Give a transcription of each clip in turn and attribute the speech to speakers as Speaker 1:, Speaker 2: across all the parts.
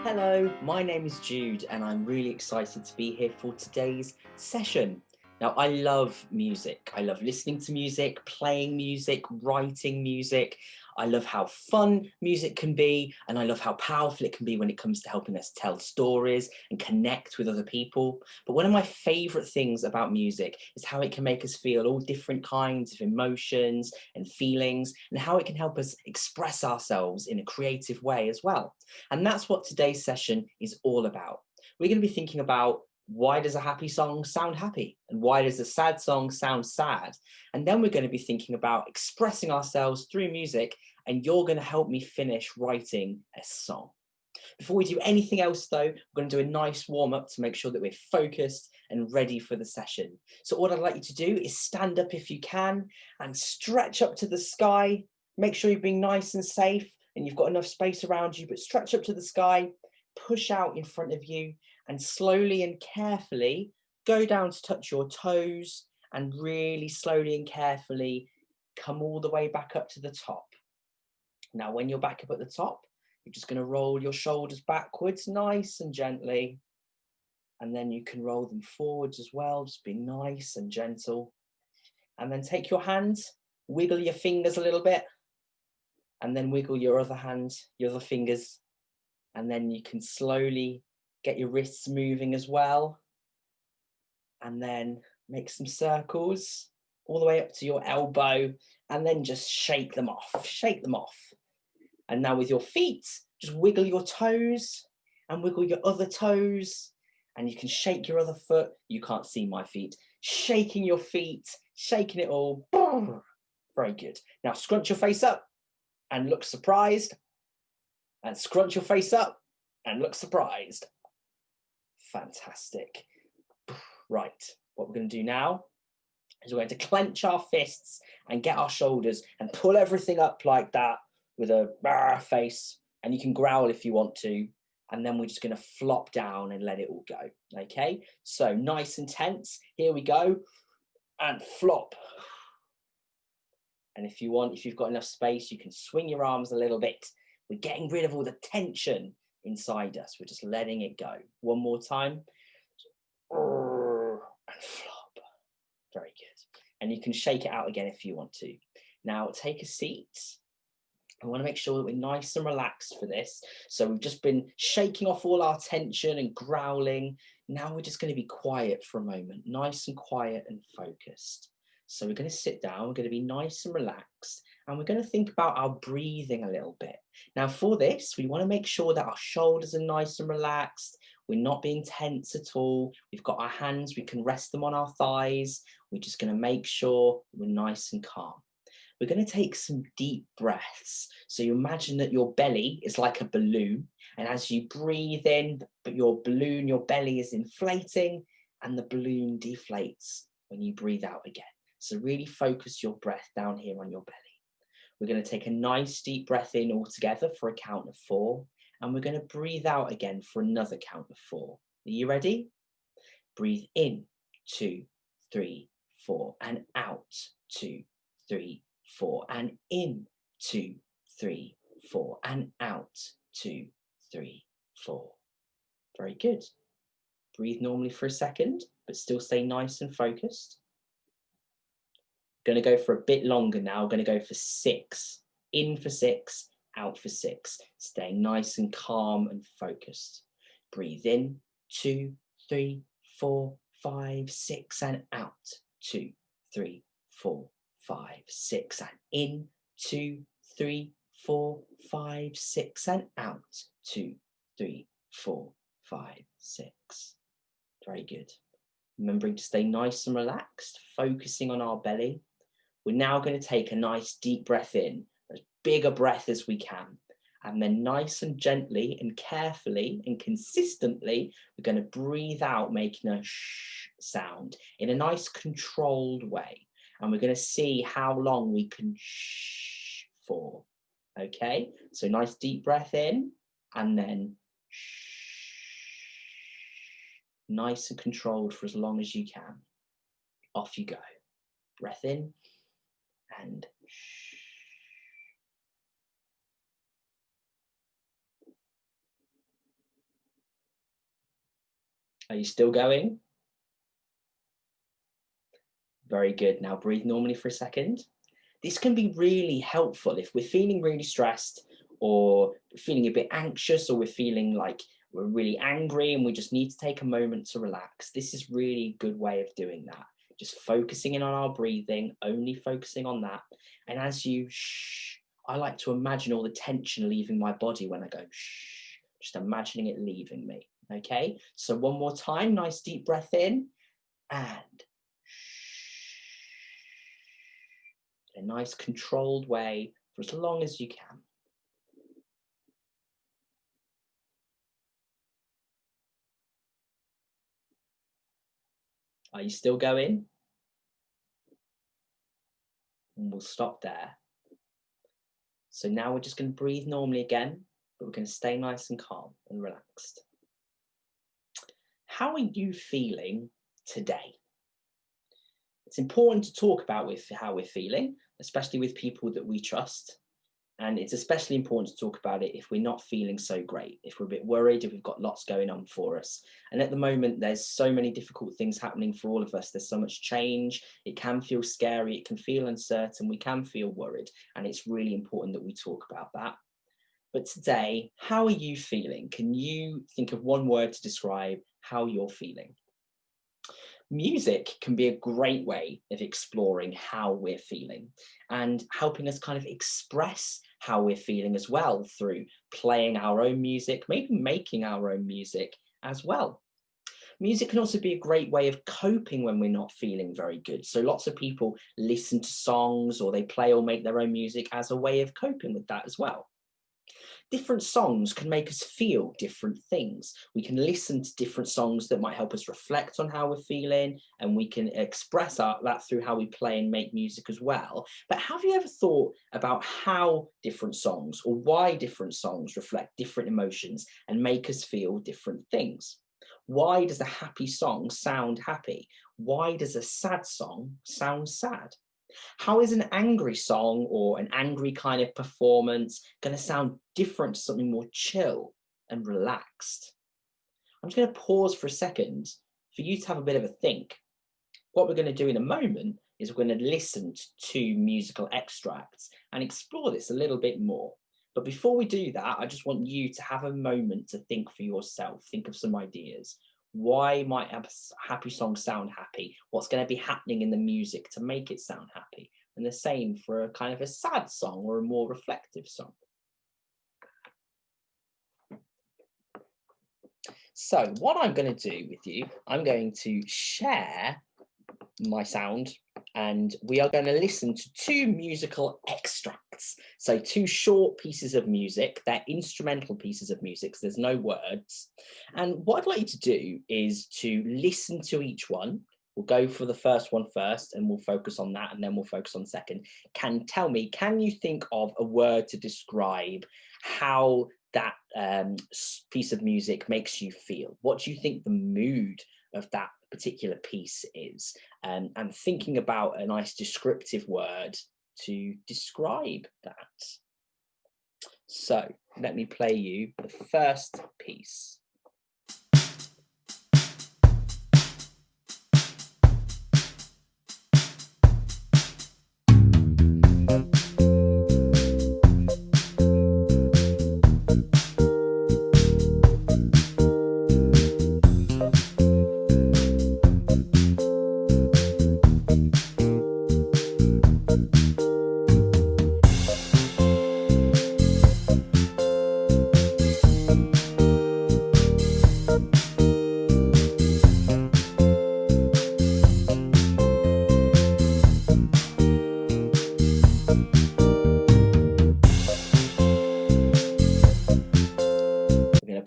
Speaker 1: Hello, my name is Jude and I'm really excited to be here for today's session. Now, I love music. I love listening to music, playing music, writing music. I love how fun music can be, and I love how powerful it can be when it comes to helping us tell stories and connect with other people. But one of my favorite things about music is how it can make us feel all different kinds of emotions and feelings, and how it can help us express ourselves in a creative way as well. And that's what today's session is all about. We're going to be thinking about, why does a happy song sound happy? And why does a sad song sound sad? And then we're going to be thinking about expressing ourselves through music, and you're going to help me finish writing a song. Before we do anything else though, we're going to do a nice warm up to make sure that we're focused and ready for the session. So what I'd like you to do is stand up if you can and stretch up to the sky. Make sure you're being nice and safe and you've got enough space around you, but stretch up to the sky, push out in front of you, and slowly and carefully go down to touch your toes, and really slowly and carefully come all the way back up to the top. Now, when you're back up at the top, you're just going to roll your shoulders backwards nice and gently. And then you can roll them forwards as well. Just be nice and gentle. And then take your hands, wiggle your fingers a little bit, and then wiggle your other hand, your other fingers. And then you can slowly get your wrists moving as well. And then make some circles all the way up to your elbow, and then just shake them off, shake them off. And now with your feet, just wiggle your toes and wiggle your other toes, and you can shake your other foot. You can't see my feet. Shaking your feet, shaking it all. Very good. Now scrunch your face up and look surprised, and scrunch your face up and look surprised. Fantastic. Right, what we're going to do now is we're going to clench our fists and get our shoulders and pull everything up like that with a face, and you can growl if you want to, and then we're just going to flop down and let it all go. Okay, so nice and tense. Here we go, and flop. And if you want, if you've got enough space, you can swing your arms a little bit. We're getting rid of all the tension inside us. We're just letting it go. One more time. And flop. Very good. And you can shake it out again if you want to. Now take a seat. I want to make sure that we're nice and relaxed for this. So we've just been shaking off all our tension and growling. Now we're just going to be quiet for a moment, nice and quiet and focused. So we're going to sit down, we're going to be nice and relaxed, and we're going to think about our breathing a little bit. Now for this, we want to make sure that our shoulders are nice and relaxed. We're not being tense at all. We've got our hands, we can rest them on our thighs. We're just going to make sure we're nice and calm. We're going to take some deep breaths. So you imagine that your belly is like a balloon, and as you breathe in, but your balloon, your belly is inflating, and the balloon deflates when you breathe out again. So really focus your breath down here on your belly. We're going to take a nice deep breath in all together for a count of 4, and we're going to breathe out again for another count of 4. Are you ready? Breathe in, 2, 3, 4, and out, 2, 3, 4, and in, 2, 3, 4, and out, 2, 3, 4. Very good. Breathe normally for a second, but still stay nice and focused. Going to go for a bit longer now. Going to go for 6. In for 6, out for 6. Staying nice and calm and focused. Breathe in, 2, 3, 4, 5, 6, and out, 2, 3, 4, 5, 6, and in, 2, 3, 4, 5, 6, and out, 2, 3, 4, 5, 6. Very good. Remembering to stay nice and relaxed, focusing on our belly. We're now going to take a nice deep breath in, as big a breath as we can. And then nice and gently and carefully and consistently, we're going to breathe out, making a shh sound in a nice controlled way. And we're going to see how long we can shh for. Okay, so nice deep breath in, and then shh. Nice and controlled for as long as you can. Off you go. Breath in, and shh. Are you still going? Very good. Now breathe normally for a second. This can be really helpful if we're feeling really stressed or feeling a bit anxious, or we're feeling like we're really angry and we just need to take a moment to relax. This is really a good way of doing that. Just focusing in on our breathing, only focusing on that. And as you shh, I like to imagine all the tension leaving my body when I go shh, just imagining it leaving me. Okay, so one more time, nice deep breath in and in a nice controlled way for as long as you can. Are you still going? And we'll stop there. So now we're just going to breathe normally again, but we're going to stay nice and calm and relaxed. How are you feeling today? It's important to talk about how we're feeling, especially with people that we trust. And it's especially important to talk about it if we're not feeling so great, if we're a bit worried, if we've got lots going on for us. And at the moment, there's so many difficult things happening for all of us. There's so much change. It can feel scary. It can feel uncertain. We can feel worried. And it's really important that we talk about that. But today, how are you feeling? Can you think of one word to describe how you're feeling? Music can be a great way of exploring how we're feeling and helping us kind of express how we're feeling as well through playing our own music, maybe making our own music as well. Music can also be a great way of coping when we're not feeling very good. So lots of people listen to songs or they play or make their own music as a way of coping with that as well. Different songs can make us feel different things. We can listen to different songs that might help us reflect on how we're feeling, and we can express that through how we play and make music as well. But have you ever thought about how different songs or why different songs reflect different emotions and make us feel different things? Why does a happy song sound happy? Why does a sad song sound sad? How is an angry song or an angry kind of performance going to sound different to something more chill and relaxed? I'm just going to pause for a second for you to have a bit of a think. What we're going to do in a moment is we're going to listen to two musical extracts and explore this a little bit more. But before we do that, I just want you to have a moment to think for yourself, think of some ideas. Why might a happy song sound happy? What's going to be happening in the music to make it sound happy? And the same for a kind of a sad song or a more reflective song. So what I'm going to do with you, I'm going to share my sound and we are going to listen to two musical extracts. So two short pieces of music, they're instrumental pieces of music, so there's no words. And what I'd like you to do is to listen to each one. We'll go for the first one first and we'll focus on that and then we'll focus on the second. Can you think of a word to describe how that piece of music makes you feel? What do you think the mood of that particular piece is? And thinking about a nice descriptive word to describe that. So let me play you the first piece.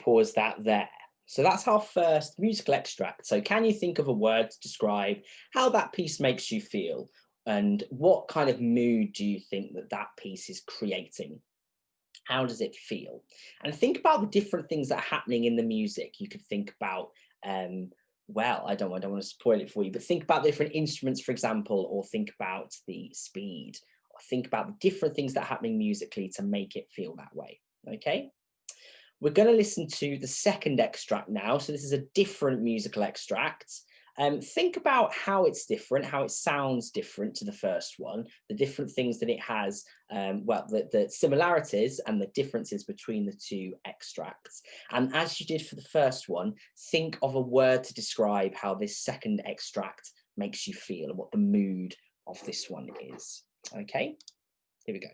Speaker 1: Pause that there. So that's our first musical extract. So can you think of a word to describe how that piece makes you feel? And what kind of mood do you think that that piece is creating? How does it feel? And think about the different things that are happening in the music. You could think about, well, I don't want to spoil it for you, but think about the different instruments, for example, or think about the speed, or think about the different things that are happening musically to make it feel that way, okay? We're going to listen to the second extract now. So this is a different musical extract. Think about how it's different, how it sounds different to the first one, the different things that it has, well, the similarities and the differences between the two extracts. And as you did for the first one, think of a word to describe how this second extract makes you feel and what the mood of this one is. Okay, here we go.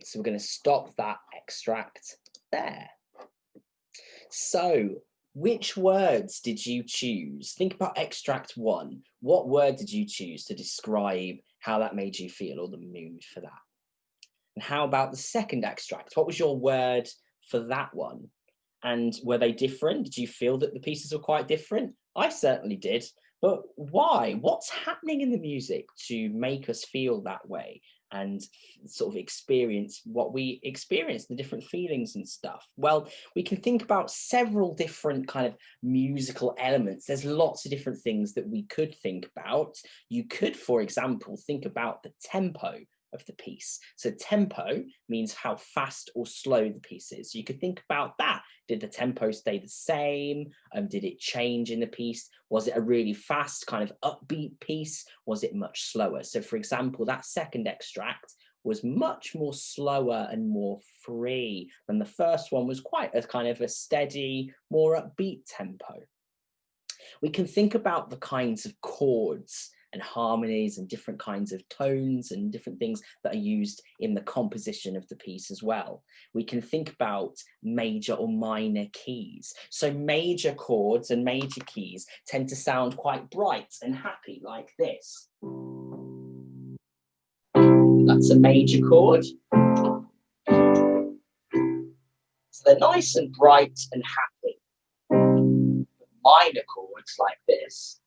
Speaker 1: So we're going to stop that extract there. So which words did you choose? Think about extract 1. What word did you choose to describe how that made you feel, or the mood for that? And how about the second extract? What was your word for that one? And were they different? Did you feel that the pieces were quite different? I certainly did. But why? What's happening in the music to make us feel that way and sort of experience what we experience, the different feelings and stuff? Well, we can think about several different kind of musical elements. There's lots of different things that we could think about. You could, for example, think about the tempo of the piece. So tempo means how fast or slow the piece is. So you could think about that. Did the tempo stay the same? Did it change in the piece? Was it a really fast kind of upbeat piece? Was it much slower? So for example, that second extract was much more slower and more free than the first one was quite a kind of a steady, more upbeat tempo. We can think about the kinds of chords and harmonies and different kinds of tones and different things that are used in the composition of the piece as well. We can think about major or minor keys. So major chords and major keys tend to sound quite bright and happy like this. That's a major chord. So they're nice and bright and happy. Minor chords like this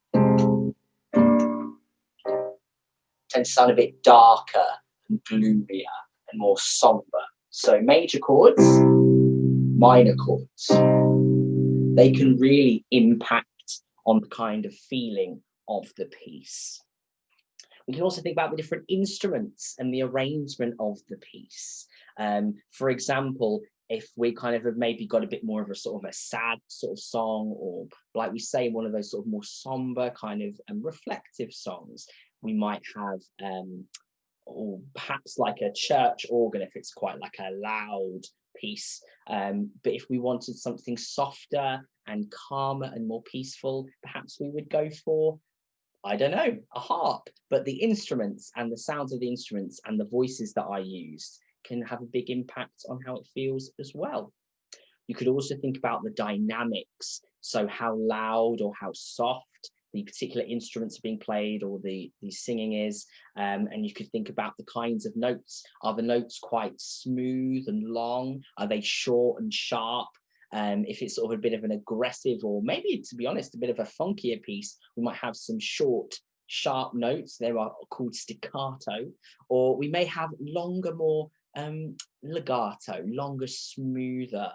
Speaker 1: tend to sound a bit darker and gloomier and more somber. So major chords, minor chords, they can really impact on the kind of feeling of the piece. We can also think about the different instruments and the arrangement of the piece. For example, if we kind of have maybe got a bit more of a sort of a sad sort of song, or like we say, one of those sort of more somber kind of reflective songs, we might have, or perhaps like a church organ if it's quite like a loud piece. But if we wanted something softer and calmer and more peaceful, perhaps we would go for, I don't know, a harp. But the instruments and the sounds of the instruments and the voices that I used can have a big impact on how it feels as well. You could also think about the dynamics, so how loud or how soft the particular instruments are being played or the singing is, and you could think about the kinds of notes. Are the notes quite smooth and long? Are they short and sharp? If it's sort of a bit of an aggressive, or maybe, to be honest, a bit of a funkier piece, we might have some short, sharp notes. They are called staccato, or we may have longer, more legato, longer, smoother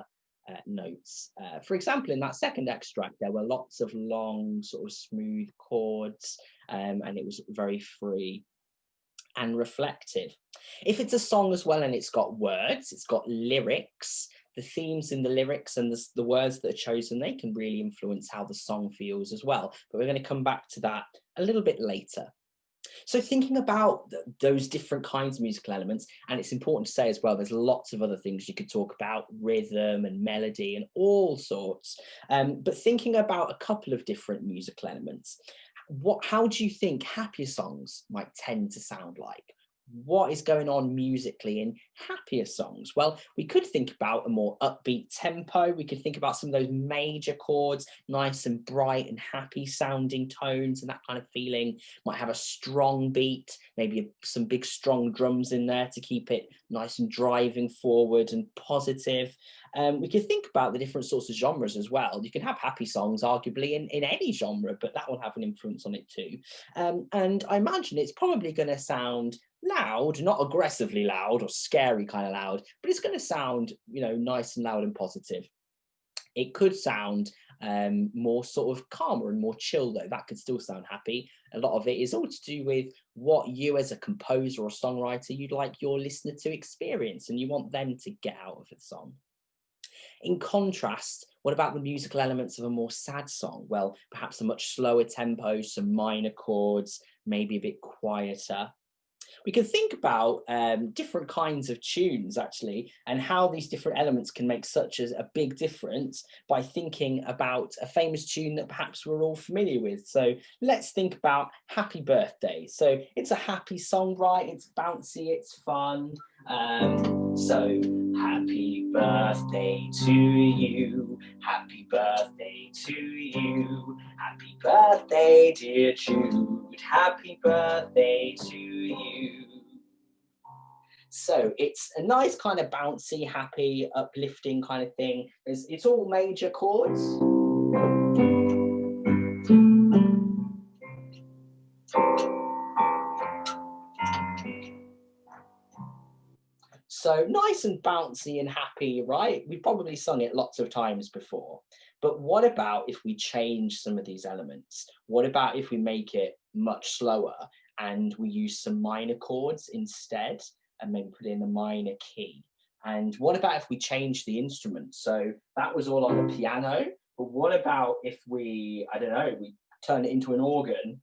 Speaker 1: notes. For example, in that second extract, there were lots of long, sort of smooth chords, and it was very free and reflective. If it's a song as well and it's got words, it's got lyrics, the themes in the lyrics and the words that are chosen, they can really influence how the song feels as well. But we're going to come back to that a little bit later. So thinking about those different kinds of musical elements, and it's important to say as well, there's lots of other things you could talk about, rhythm and melody and all sorts, but thinking about a couple of different musical elements, how do you think happier songs might tend to sound like? what is going on musically in happier songs? Well, we could think about a more upbeat tempo. We could think about some of those major chords, nice and bright and happy sounding tones and that kind of feeling. Might have a strong beat, maybe some big strong drums in there to keep it nice and driving forward and positive. We could think about the different sorts of genres as well. You can have happy songs arguably in any genre, but that will have an influence on it too. And I imagine it's probably going to sound loud, not aggressively loud or scary kind of loud, but it's going to sound, you know, nice and loud and positive. It could sound more sort of calmer and more chill, though. That could still sound happy. A lot of it is all to do with what you as a composer or songwriter, you'd like your listener to experience and you want them to get out of the song. In contrast, what about the musical elements of a more sad song? Well, perhaps a much slower tempo, some minor chords, maybe a bit quieter. We can think about different kinds of tunes actually, and how these different elements can make such a big difference by thinking about a famous tune that perhaps we're all familiar with. So let's think about Happy Birthday. So it's a happy song, right? It's bouncy, it's fun. So happy birthday to you, happy birthday to you, happy birthday dear Jude, happy birthday to you. So it's a nice kind of bouncy, happy, uplifting kind of thing. It's all major chords. So nice and bouncy and happy, right? We've probably sung it lots of times before. But what about if we change some of these elements? What about if we make it much slower and we use some minor chords instead and maybe put in a minor key? And what about if we change the instrument? So that was all on the piano, but what about if we, I don't know, we turn it into an organ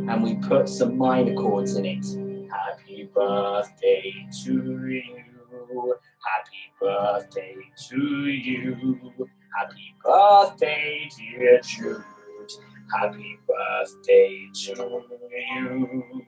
Speaker 1: and we put some minor chords in it? Happy birthday to you, happy birthday to you, happy birthday dear Jude, happy birthday to you.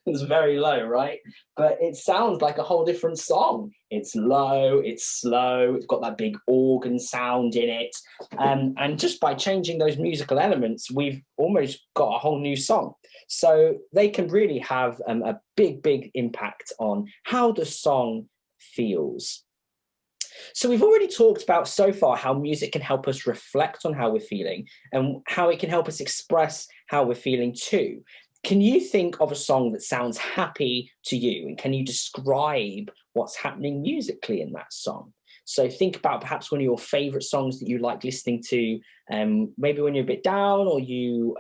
Speaker 1: It's very low, right? But it sounds like a whole different song. It's low, it's slow, it's got that big organ sound in it. And just by changing those musical elements, we've almost got a whole new song. So they can really have a big impact on how the song feels. So we've already talked about so far how music can help us reflect on how we're feeling and how it can help us express how we're feeling too. Can you think of a song that sounds happy to you? And can you describe what's happening musically in that song? So think about perhaps one of your favorite songs that you like listening to, maybe when you're a bit down or you're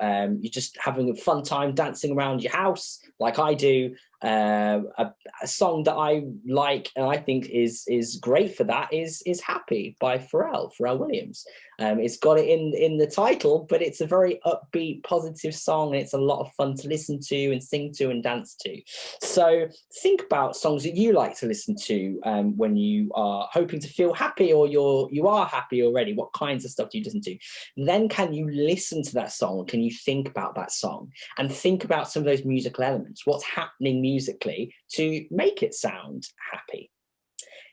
Speaker 1: just having a fun time dancing around your house, like I do. A song that I like and I think is great for that is Happy by Pharrell Williams. It's got it in the title, but it's a very upbeat, positive song, and it's a lot of fun to listen to and sing to and dance to. So think about songs that you like to listen to when you are hoping to feel happy, or you are happy already. What kinds of stuff do you listen to? Then can you listen to that song? Can you think about that song and think about some of those musical elements? What's happening musically to make it sound happy?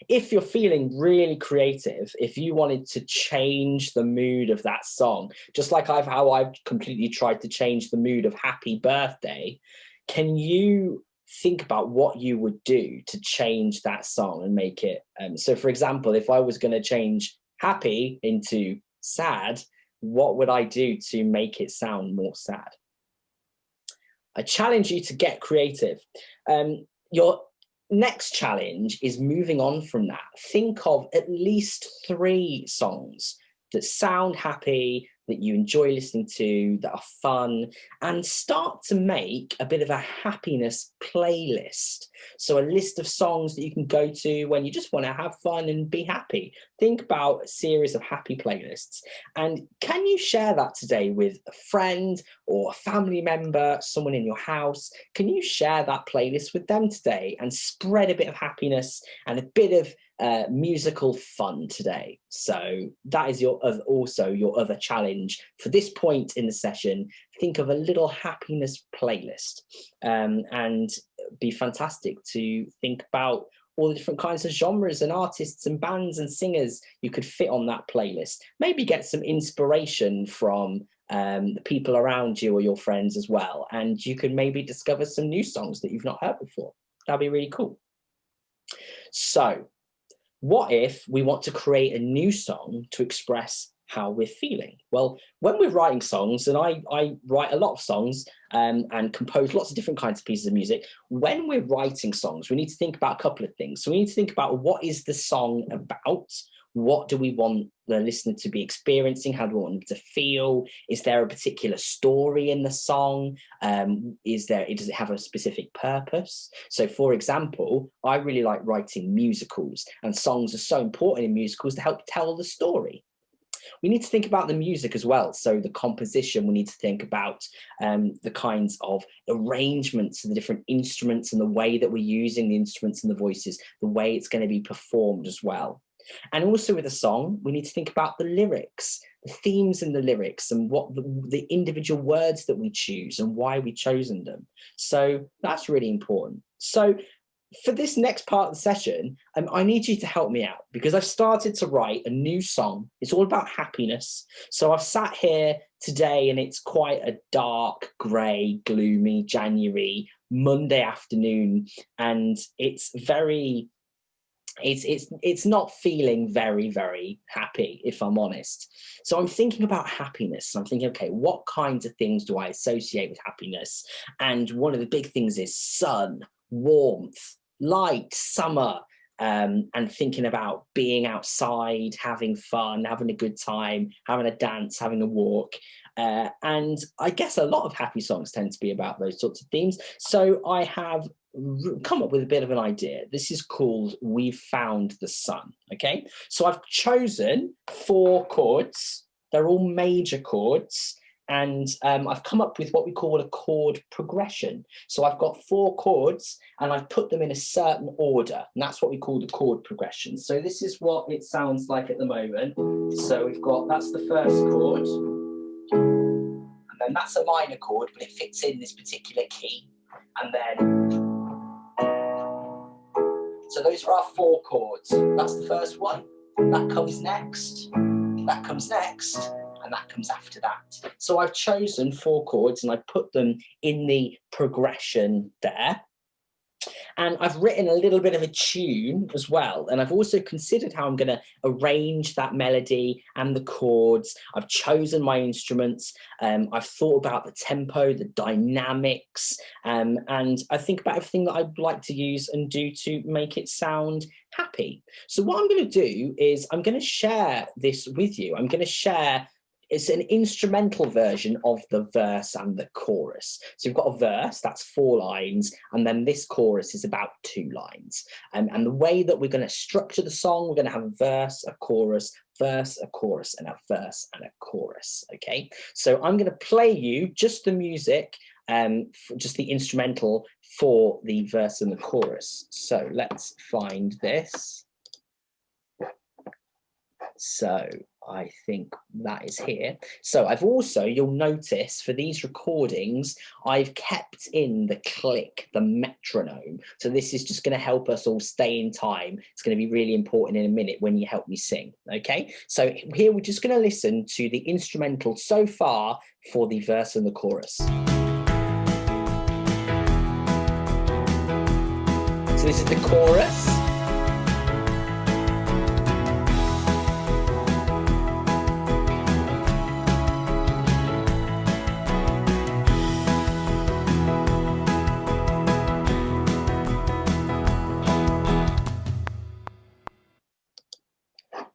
Speaker 1: If you're feeling really creative, if you wanted to change the mood of that song, just like how I've completely tried to change the mood of Happy Birthday, can you think about what you would do to change that song and make it? So for example, if I was going to change happy into sad, what would I do to make it sound more sad? I challenge you to get creative. Your next challenge is moving on from that. Think of at least 3 songs that sound happy, that you enjoy listening to, that are fun, and start to make a bit of a happiness playlist. So a list of songs that you can go to when you just want to have fun and be happy. Think about a series of happy playlists. And can you share that today with a friend or a family member, someone in your house? Can you share that playlist with them today and spread a bit of happiness and a bit of musical fun today. So that is also your other challenge for this point in the session. Think of a little happiness playlist, and be fantastic to think about all the different kinds of genres and artists and bands and singers you could fit on that playlist. Maybe get some inspiration from the people around you or your friends as well. And you can maybe discover some new songs that you've not heard before. That'd be really cool. So what if we want to create a new song to express how we're feeling? Well, when we're writing songs, and I write a lot of songs and compose lots of different kinds of pieces of music, when we're writing songs, we need to think about a couple of things. So we need to think about, what is the song about? What do we want the listener to be experiencing? How do we want them to feel? Is there a particular story in the song? Does it have a specific purpose? So for example, I really like writing musicals, and songs are so important in musicals to help tell the story. We need to think about the music as well. So the composition, we need to think about the kinds of arrangements of the different instruments and the way that we're using the instruments and the voices, the way it's going to be performed as well. And also with a song, we need to think about the lyrics, the themes in the lyrics, and what the individual words that we choose and why we've chosen them. So that's really important. So for this next part of the session, I need you to help me out, because I've started to write a new song. It's all about happiness. So I've sat here today and it's quite a dark, grey, gloomy January Monday afternoon, and it's not feeling very, very happy, if I'm honest. So I'm thinking about happiness. I'm thinking, okay, what kinds of things do I associate with happiness? And one of the big things is sun, warmth, light, summer, and thinking about being outside, having fun, having a good time, having a dance, having a walk. And I guess a lot of happy songs tend to be about those sorts of themes. So I have come up with a bit of an idea. This is called We've Found the Sun. Okay, so I've chosen 4 chords. They're all major chords, and I've come up with what we call a chord progression. So I've got 4 chords and I've put them in a certain order, and that's what we call the chord progression. So this is what it sounds like at the moment. So we've got, that's the first chord, and then that's a minor chord, but it fits in this particular key. And then, so those are our 4 chords. That's the first one, that comes next, that comes next, and that comes after that. So I've chosen 4 chords and I put them in the progression there. And I've written a little bit of a tune as well. And I've also considered how I'm going to arrange that melody and the chords. I've chosen my instruments. I've thought about the tempo, the dynamics, and I think about everything that I'd like to use and do to make it sound happy. So what I'm going to do is I'm going to share this with you. I'm going to share, it's an instrumental version of the verse and the chorus. So you've got a verse, that's 4 lines, and then this chorus is about 2 lines. And the way that we're going to structure the song, we're going to have a verse, a chorus, and a verse and a chorus, okay? So I'm going to play you just the music, just the instrumental for the verse and the chorus. So let's find this. So I think that is here. So I've also, you'll notice for these recordings, I've kept in the click, the metronome. So this is just going to help us all stay in time. It's going to be really important in a minute when you help me sing. Okay, so here we're just going to listen to the instrumental so far for the verse and the chorus. So this is the chorus.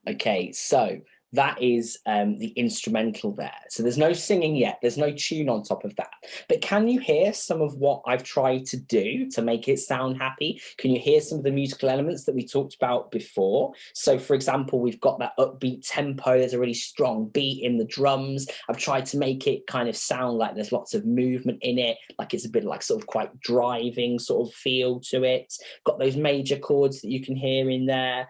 Speaker 1: Okay, so that is the instrumental there. So there's no singing yet, there's no tune on top of that. But can you hear some of what I've tried to do to make it sound happy? Can you hear some of the musical elements that we talked about before? So for example, we've got that upbeat tempo, there's a really strong beat in the drums. I've tried to make it kind of sound like there's lots of movement in it, like it's a bit like sort of quite driving sort of feel to it. Got those major chords that you can hear in there.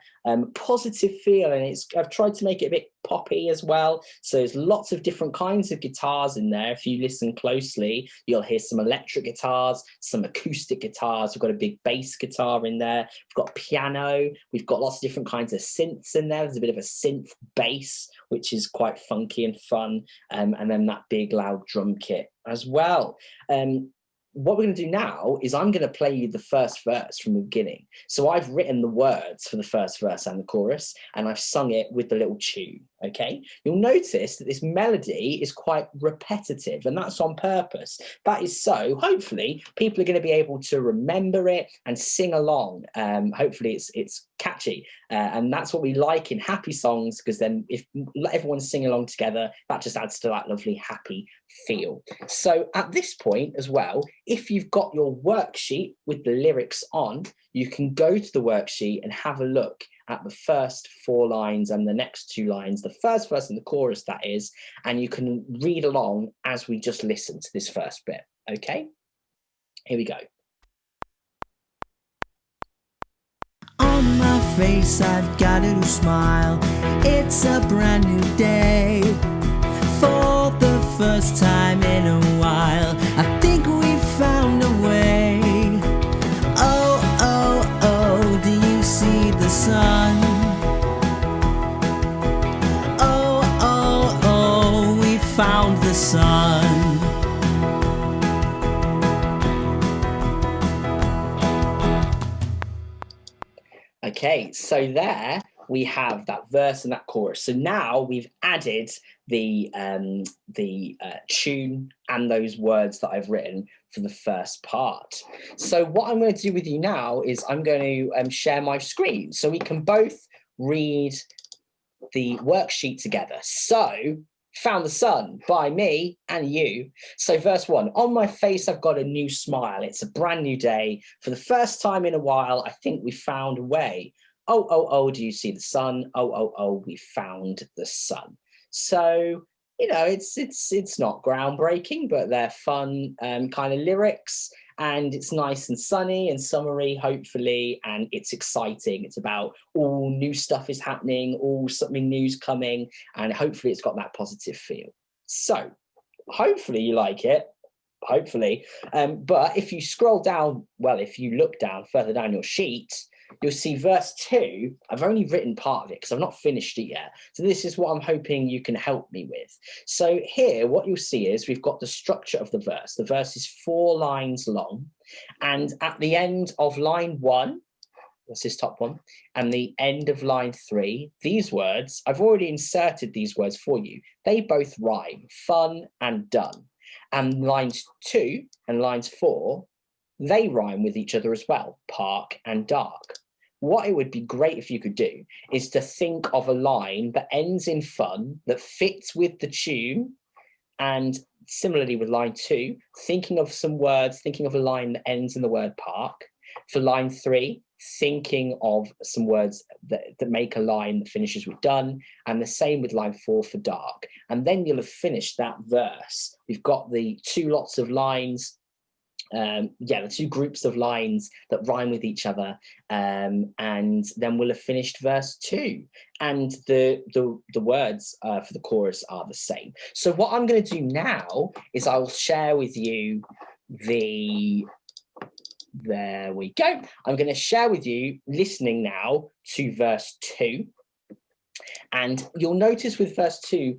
Speaker 1: positive feel, and I've tried to make it a bit poppy as well. So there's lots of different kinds of guitars in there. If you listen closely, you'll hear some electric guitars, some acoustic guitars. We've got a big bass guitar in there. We've got piano. We've got lots of different kinds of synths in there. There's a bit of a synth bass, which is quite funky and fun. And then that big loud drum kit as well. What we're going to do now is I'm going to play you the first verse from the beginning. So I've written the words for the first verse and the chorus, and I've sung it with the little tune, okay? You'll notice that this melody is quite repetitive, and that's on purpose. That is so, hopefully, people are going to be able to remember it and sing along. Hopefully it's catchy, and that's what we like in happy songs, because then if everyone's singing along together, that just adds to that lovely happy feel. So at this point as well, if you've got your worksheet with the lyrics on, you can go to the worksheet and have a look at the first 4 lines and the next 2 lines, the first verse and the chorus, that is, and you can read along as we just listen to this first bit. Okay, here we go.
Speaker 2: On my face I've got a new smile. It's a brand new day. For the first time in a while, I think we found a way. Oh, oh, oh, do you see the sun? Oh, oh, oh, we found the sun.
Speaker 1: Okay, so there we have that verse and that chorus. So now we've added the tune and those words that I've written for the first part. So what I'm going to do with you now is I'm going to share my screen so we can both read the worksheet together. So, Found the Sun by me and you. So verse 1, on my face I've got a new smile. It's a brand new day. For the first time in a while, I think we found a way. Oh, oh, oh, do you see the sun? Oh, oh, oh, we found the sun. So, you know, it's not groundbreaking, but they're fun kind of lyrics, and it's nice and sunny and summery, hopefully, and it's exciting. It's about all new stuff is happening, all something new's coming, and hopefully it's got that positive feel. So hopefully you like it, hopefully. But if you scroll down, well, if you look down further down your sheet, you'll see verse 2. I've only written part of it because I've not finished it yet. So this is what I'm hoping you can help me with. So here, what you'll see is we've got the structure of the verse. The verse is 4 lines long. And at the end of line 1, that's this top one, and the end of line 3, these words, I've already inserted these words for you. They both rhyme, fun and done. And lines 2 and lines 4, they rhyme with each other as well, park and dark. What it would be great if you could do is to think of a line that ends in fun, that fits with the tune, and similarly with line 2, thinking of some words, thinking of a line that ends in the word park. For line 3, thinking of some words that make a line that finishes with done, and the same with line 4 for dark. And then you'll have finished that verse. We've got the 2 lots of lines, the 2 groups of lines that rhyme with each other, and then we'll have finished verse 2, and the words for the chorus are the same. So what I'm going to do now is I'll share with you there we go. I'm going to share with you listening now to verse 2, and you'll notice with verse 2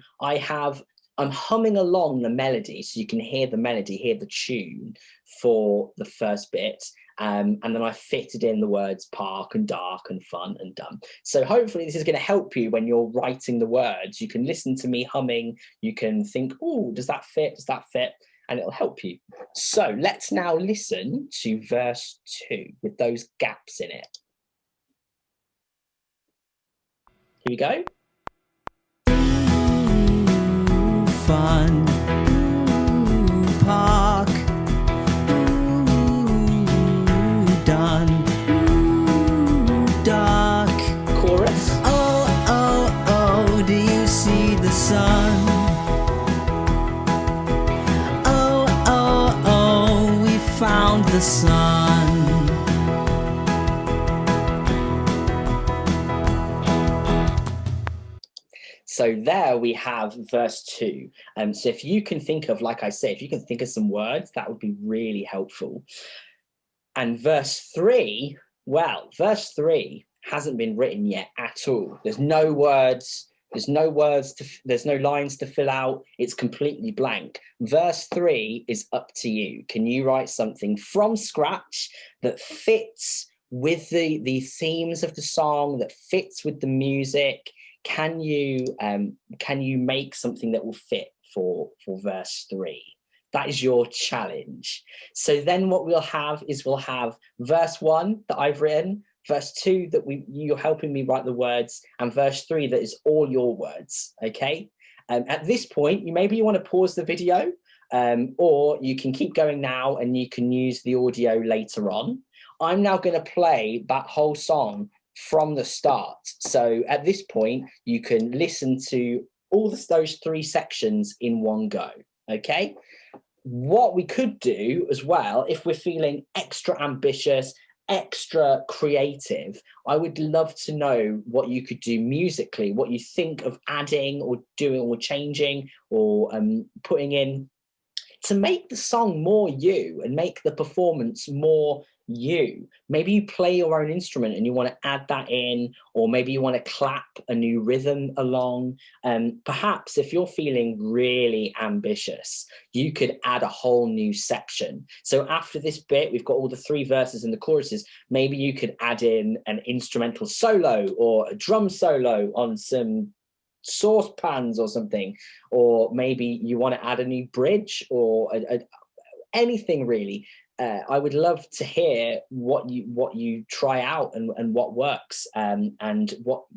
Speaker 1: I'm humming along the melody, so you can hear the melody, hear the tune for the first bit, and then I fitted in the words park and dark and fun and done. So hopefully this is going to help you when you're writing the words. You can listen to me humming, you can think, oh, does that fit? Does that fit? And it'll help you. So let's now listen to verse 2 with those gaps in it. Here we go.
Speaker 2: Fun, park, done, dark.
Speaker 1: Chorus.
Speaker 2: Oh, oh, oh, do you see the sun? Oh, oh, oh, we found the sun.
Speaker 1: So there we have verse 2. So if you can think of, like I said, if you can think of some words, that would be really helpful. And verse 3, well, verse 3 hasn't been written yet at all. There's no words, there's no lines to fill out. It's completely blank. Verse 3 is up to you. Can you write something from scratch that fits with the themes of the song, that fits with the music? Can you make something that will fit for verse 3? That is your challenge. So then what we'll have verse 1 that I've written, verse 2 that you're helping me write the words, and verse 3 that is all your words, okay? At this point, maybe you want to pause the video, or you can keep going now and you can use the audio later on. I'm now going to play that whole song from the start. So at this point, you can listen to all those 3 sections in one go, okay? What we could do as well, if we're feeling extra ambitious, extra creative, I would love to know what you could do musically, what you think of adding or doing or changing or putting in to make the song more you and make the performance more you. Maybe you play your own instrument and you want to add that in, or maybe you want to clap a new rhythm along. Perhaps if you're feeling really ambitious, you could add a whole new section. So after this bit, we've got all the 3 verses and the choruses. Maybe you could add in an instrumental solo or a drum solo on some saucepans or something, or maybe you want to add a new bridge or anything really. I would love to hear what you try out and what works, and what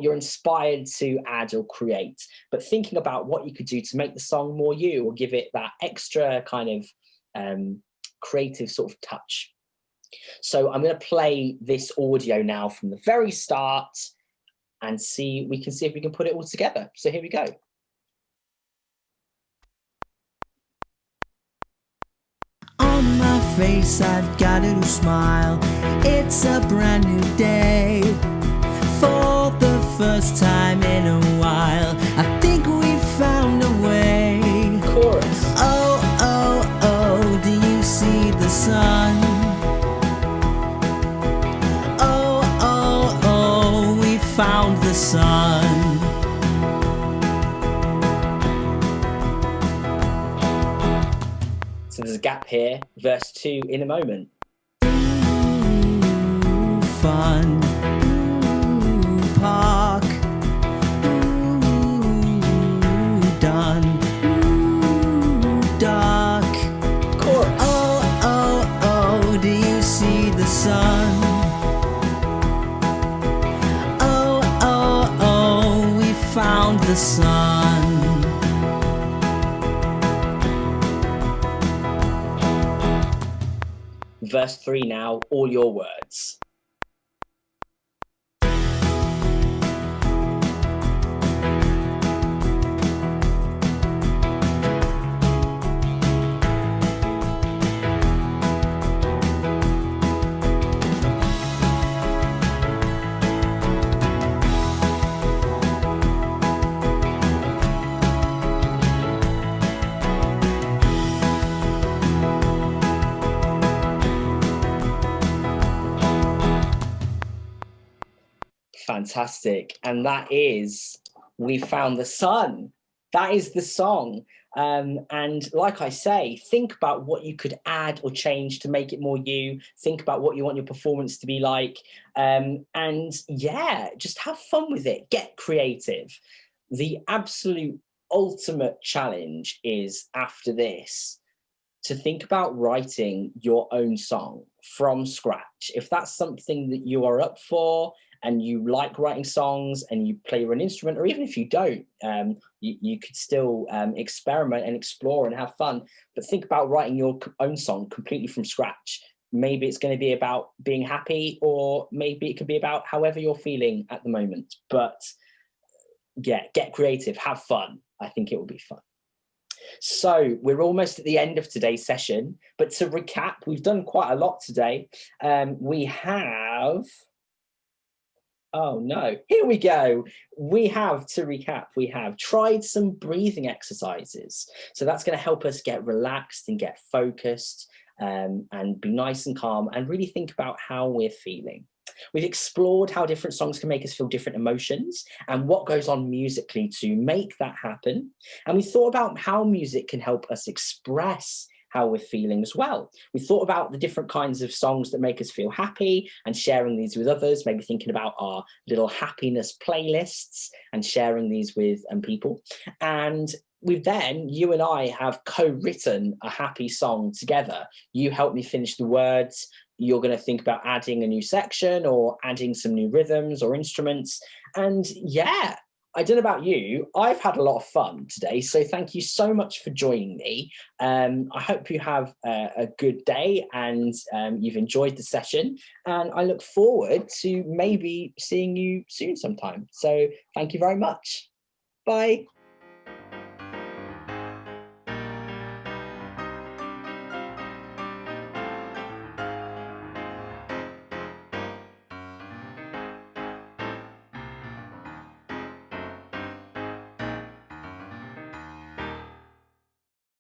Speaker 1: you're inspired to add or create. But thinking about what you could do to make the song more you, or give it that extra kind of creative sort of touch. So I'm going to play this audio now from the very start and we can see if we can put it all together. So here we go.
Speaker 2: On my face I've got a new smile. It's a brand new day. For the first time in a while, I think we found a way.
Speaker 1: Chorus.
Speaker 2: Oh, oh, oh, do you see the sun? Oh, oh, oh, we found the sun.
Speaker 1: So there's a gap here. Verse 2 in a moment.
Speaker 2: Ooh, fun. Ooh, park. Ooh, done. Ooh, dark.
Speaker 1: Chorus.
Speaker 2: Oh, oh, oh, do you see the sun? Oh, oh, oh, we found the sun.
Speaker 1: Verse 3 now, all your words. Fantastic. And that is We Found the Sun. That is the song. And like I say, think about what you could add or change to make it more you. Think about what you want your performance to be like. And yeah, just have fun with it. Get creative. The absolute ultimate challenge is, after this, to think about writing your own song from scratch. If that's something that you are up for and you like writing songs and you play an instrument, or even if you don't, you could still experiment and explore and have fun. But think about writing your own song completely from scratch. Maybe it's going to be about being happy, or maybe it could be about however you're feeling at the moment. But yeah, get creative, have fun. I think it will be fun. So we're almost at the end of today's session, but to recap, we've done quite a lot today. We have Oh no, here we go. We have, to recap, we have tried some breathing exercises. So that's going to help us get relaxed and get focused, and be nice and calm and really think about how we're feeling. We've explored how different songs can make us feel different emotions and what goes on musically to make that happen. And we thought about how music can help us express how we're feeling as well. We thought about the different kinds of songs that make us feel happy and sharing these with others, maybe thinking about our little happiness playlists and sharing these with people. And you and I have co-written a happy song together. You helped me finish the words. You're going to think about adding a new section or adding some new rhythms or instruments. And yeah, I don't know about you, I've had a lot of fun today. So thank you so much for joining me. I hope you have a good day and you've enjoyed the session. And I look forward to maybe seeing you soon sometime. So thank you very much. Bye.